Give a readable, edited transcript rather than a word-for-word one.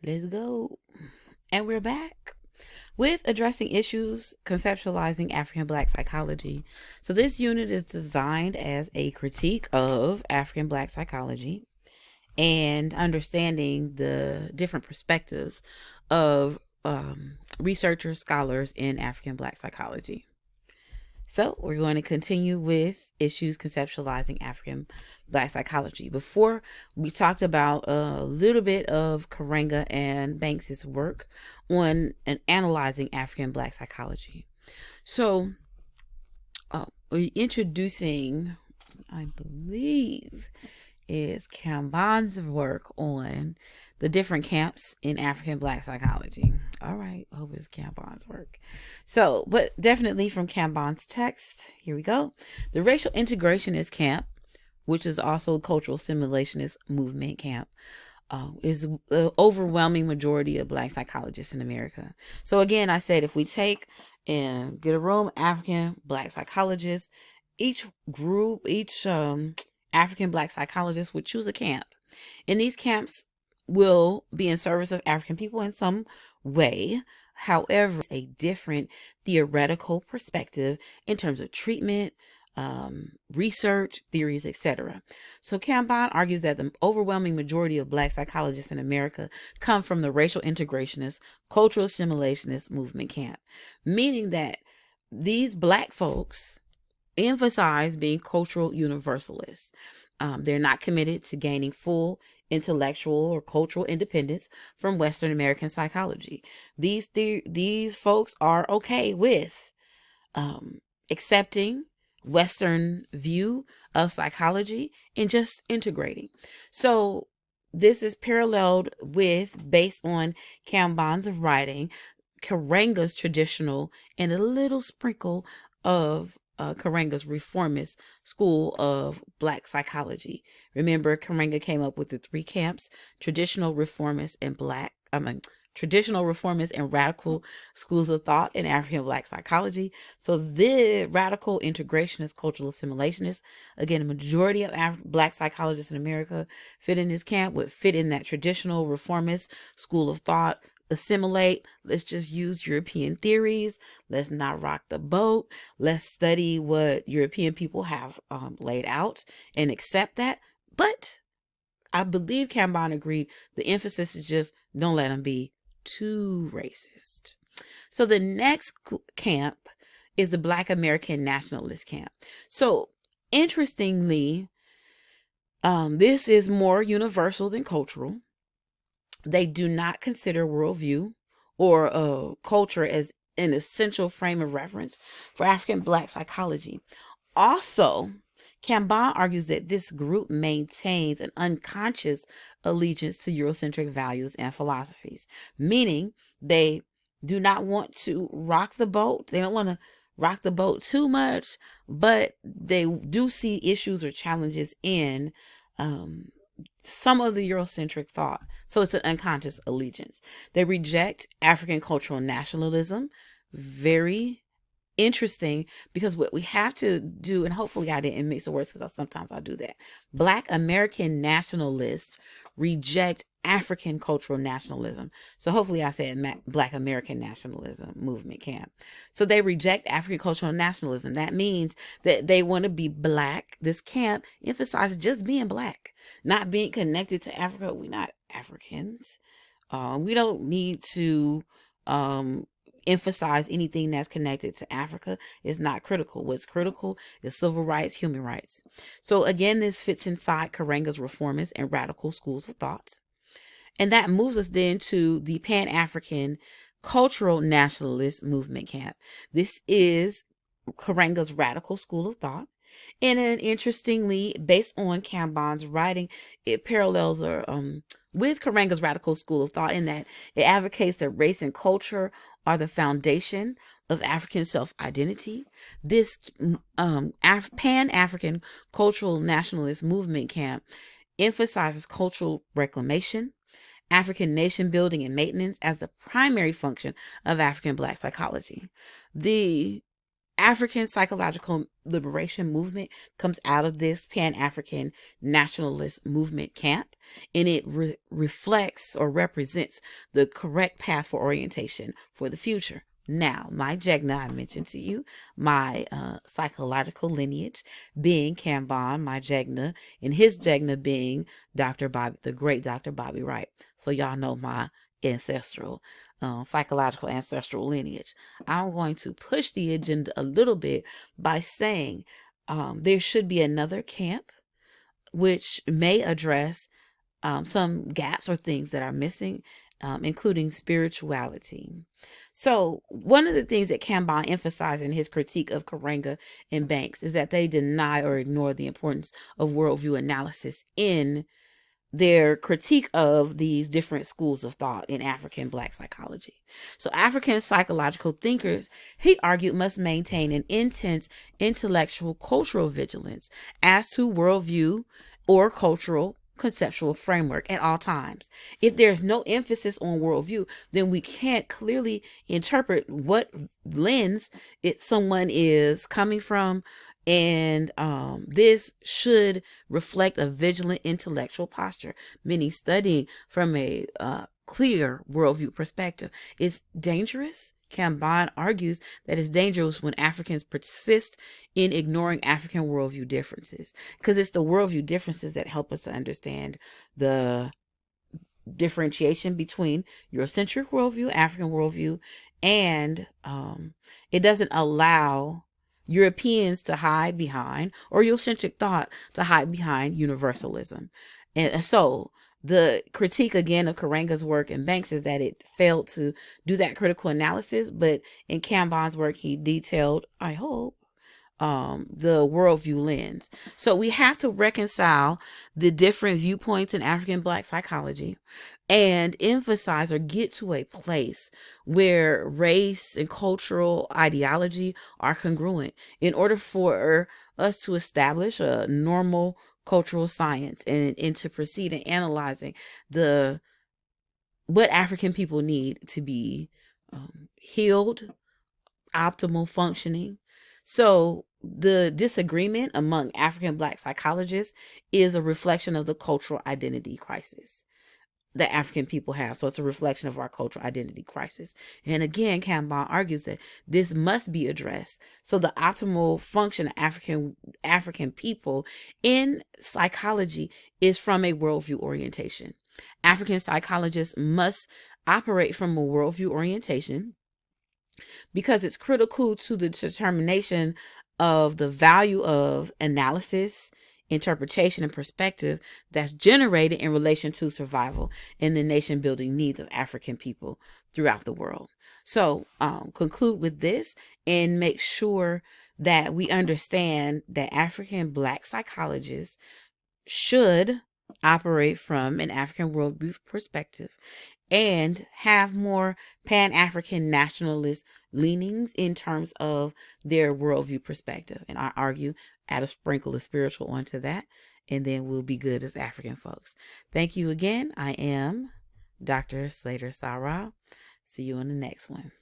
Let's go. And we're back with addressing issues, conceptualizing African Black psychology. So this unit is designed as a critique of African Black psychology and understanding the different perspectives of researchers, scholars in African Black psychology. So we're going to continue with issues conceptualizing African Black psychology. Before, we talked about a little bit of Karenga and Banks's work on and analyzing African Black psychology. So introducing, I believe, is Kamban's work on the different camps in African Black psychology. All right, hope it's Kamban's work. So, but definitely from Kamban's text, here we go. The racial integrationist camp, which is also cultural assimilationist movement camp, is the overwhelming majority of Black psychologists in America. So again, I said if we take and get a room, African Black psychologists, each group, each African Black psychologist would choose a camp. And these camps will be in service of African people in some way. However, it's a different theoretical perspective in terms of treatment, research, theories, etc. So Kamban argues that the overwhelming majority of Black psychologists in America come from the racial integrationist, cultural assimilationist movement camp, meaning that these Black folks emphasize being cultural universalists. They're not committed to gaining full intellectual or cultural independence from Western American psychology. These folks are okay with accepting Western view of psychology and just integrating. So this is paralleled with, based on Kamban's writing, Karenga's traditional and a little sprinkle of Karenga's reformist school of Black psychology. Remember, Karenga came up with the three camps: traditional reformist and traditional reformist and radical schools of thought in African Black psychology. So the radical integrationist, cultural assimilationist, again, a majority of Black psychologists in America fit in this camp, would fit in that traditional reformist school of thought. Assimilate, let's just use European theories, let's not rock the boat, let's study what European people have laid out and accept that. But I believe Kamban agreed the emphasis is just don't let them be too racist. So the next camp is the Black American nationalist camp. So interestingly, this is more universal than cultural. They do not consider worldview or culture as an essential frame of reference for African Black psychology. Also, Kamban argues that this group maintains an unconscious allegiance to Eurocentric values and philosophies, meaning they do not want to rock the boat. They don't want to rock the boat too much, but they do see issues or challenges in some of the Eurocentric thought. So it's an unconscious allegiance. They reject African cultural nationalism. Very interesting, because what we have to do, and hopefully I didn't mix the words because sometimes I do that. Black American nationalists reject African cultural nationalism. So hopefully I said Black American nationalism movement camp. So they reject African cultural nationalism. That means that they want to be Black. This camp emphasizes just being Black, not being connected to Africa. We're not Africans. We don't need to emphasize anything that's connected to Africa. Is not critical. What's critical is civil rights, human rights. So again, this fits inside Karenga's reformist and radical schools of thought. And that moves us then to the Pan-African cultural nationalist movement camp. This is Karenga's radical school of thought. And then interestingly, based on Kamban's writing, it parallels with Karenga's radical school of thought in that it advocates that race and culture are the foundation of African self-identity. This Pan-African cultural nationalist movement camp emphasizes cultural reclamation, African nation building and maintenance as the primary function of African Black psychology. The African psychological liberation movement comes out of this Pan-African nationalist movement camp, and it reflects or represents the correct path for orientation for the future. Now, my Jegna, I mentioned to you, my psychological lineage being Kanban, my Jegna, and his Jegna being Dr. Bobby, the great Dr. Bobby Wright. So y'all know my ancestral, psychological ancestral lineage. I'm going to push the agenda a little bit by saying there should be another camp which may address some gaps or things that are missing, including spirituality. So one of the things that Kanban emphasized in his critique of Karenga and Banks is that they deny or ignore the importance of worldview analysis in their critique of these different schools of thought in African Black psychology. So African psychological thinkers, he argued, must maintain an intense intellectual cultural vigilance as to worldview or cultural conceptual framework at all times. If there's no emphasis on worldview, then we can't clearly interpret what lens someone is coming from, and this should reflect a vigilant intellectual posture, meaning studying from a clear worldview perspective. Is dangerous. Kanban argues that it's dangerous when Africans persist in ignoring African worldview differences, because it's the worldview differences that help us to understand the differentiation between Eurocentric worldview, African worldview, and it doesn't allow Europeans to hide behind, or Eurocentric thought to hide behind, universalism. And so the critique again of Karenga's work and Banks is that it failed to do that critical analysis, but in Kanban's work he detailed, I hope, the worldview lens. So we have to reconcile the different viewpoints in African Black psychology and emphasize or get to a place where race and cultural ideology are congruent in order for us to establish a normal cultural science and to proceed in analyzing what African people need to be healed, optimal functioning. So the disagreement among African Black psychologists is a reflection of the cultural identity crisis that African people have. So it's a reflection of our cultural identity crisis. And again, Kanban argues that this must be addressed. So the optimal function of African people in psychology is from a worldview orientation. African psychologists must operate from a worldview orientation because it's critical to the determination of the value of analysis, interpretation, and perspective that's generated in relation to survival and the nation building needs of African people throughout the world. So conclude with this and make sure that we understand that African Black psychologists should operate from an African worldview perspective and have more Pan-African nationalist leanings in terms of their worldview perspective. And I argue, add a sprinkle of spiritual onto that, and then we'll be good as African folks. Thank you again. I am Dr. Slater Sarah. See you in the next one.